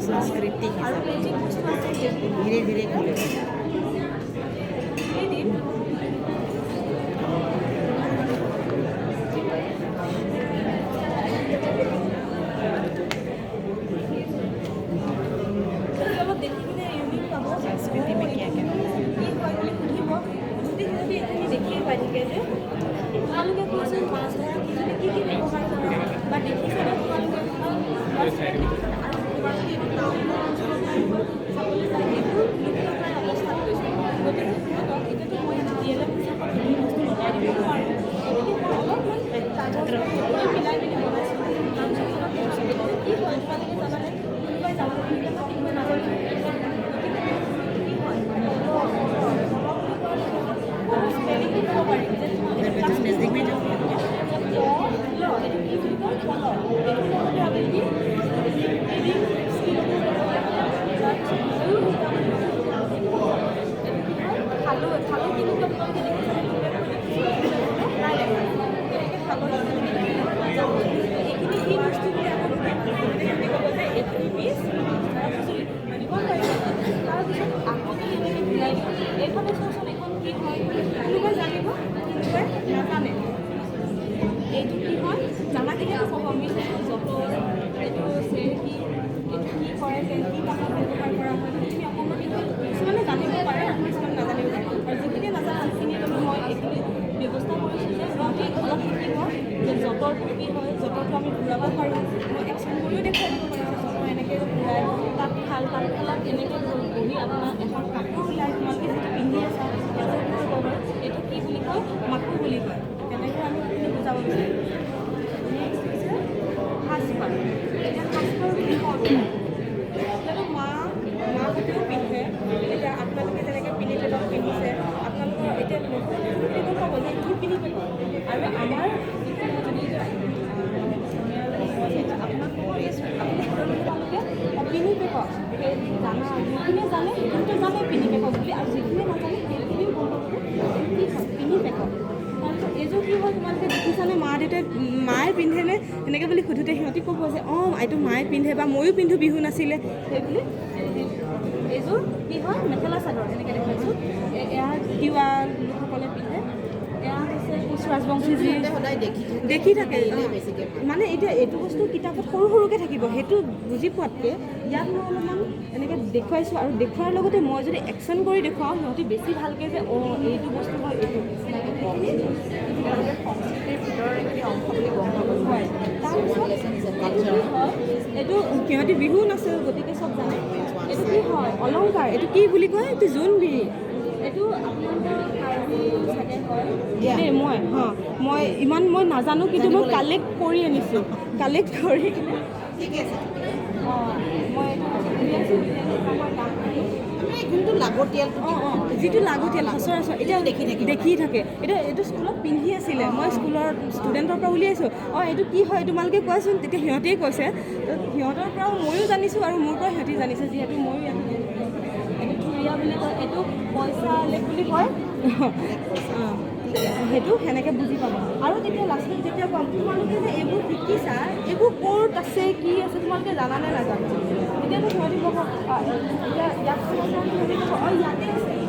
संस्कृति धीरे धीरे खुले संस्कृति में क्या क्या देखिए पारिके जे তোমালোকে কোৱাচোন মাছ ধৰা কি কি ব্যৱহাৰ কৰা বা দেখিছা নে नजदीक में जाओ হয় তোমালোকে দেখিছানে মায়ে পিন্ধেনে এনেকৈ বুলি সোধোতে সিহঁতি ক'ব যে অঁ এইটো মায়ে পিন্ধে বা ময়ো পিন্ধো বিহু নাছিলে সেই বুলি এইযোৰ কি হয় মেখেলা চাদৰ এনেকৈ দেখাইছোঁ এয়া তিৱা লোকসকলে পিন্ধে এয়া হৈছে কোচ ৰাজবংশী সদায় দেখি থাকে বেছিকৈ মানে এতিয়া এইটো বস্তু কিতাপত সৰু সৰুকৈ থাকিব সেইটো বুজি পোৱাতকৈ ইয়াত মই অলপমান এনেকৈ দেখুৱাইছোঁ আৰু দেখুওৱাৰ লগতে মই যদি একশ্যন কৰি দেখুৱাওঁ সিহঁতি বেছি ভালকৈ যে অঁ এইটো বস্তু হয় এইটো সংস্কৃতিৰ ভিতৰৰ এইখিনি অংশ বুলি গম পাব হয় তাৰপিছত এইটো সিহঁতি বিহু নাচে গতিকে চব জানে এইটো কি হয় অলংকাৰ এইটো কি বুলি কয় এইটো জোনবিৰি এইটো আপোনালোকৰ কাৰ্বি চাগে হয় দেই মই ইমান নাজানো কিন্তু মই কালেক্ট কৰি আনিছোঁ কালেক্ট কৰি কিনে ঠিক আছে অঁ মই উলিয়াইছোঁ যোনটো লাগতিয়াল যিটো লাগতিয়াল সচৰাচৰ এতিয়া দেখি থাকে এতিয়া এইটো স্কুলত পিন্ধি আছিলে মই স্কুলৰ ষ্টুডেণ্টৰ পৰা উলিয়াইছোঁ অঁ এইটো কি হয় তোমালোকে কোৱাচোন তেতিয়া সিহঁতেই কৈছে সিহঁতৰ পৰাও ময়ো জানিছোঁ আৰু মোৰ পৰা সিহঁতি জানিছে যিহেতু ময়ো এইটো থুৰীয়া বুলি কয় এইটো পইচা লেক বুলি কয় সেইটো সেনেকৈ বুজি পাব আৰু তেতিয়া লাষ্টত যেতিয়া ক'ম তোমালোকে যে এইবোৰ শিকিছা এইবোৰ ক'ত আছে কি আছে তোমালোকে জানানে নাজানো তেতিয়াতো সিহঁতি ক'ব এতিয়া ইয়াত সিহঁতি ক'ব অঁ ইয়াতে আছে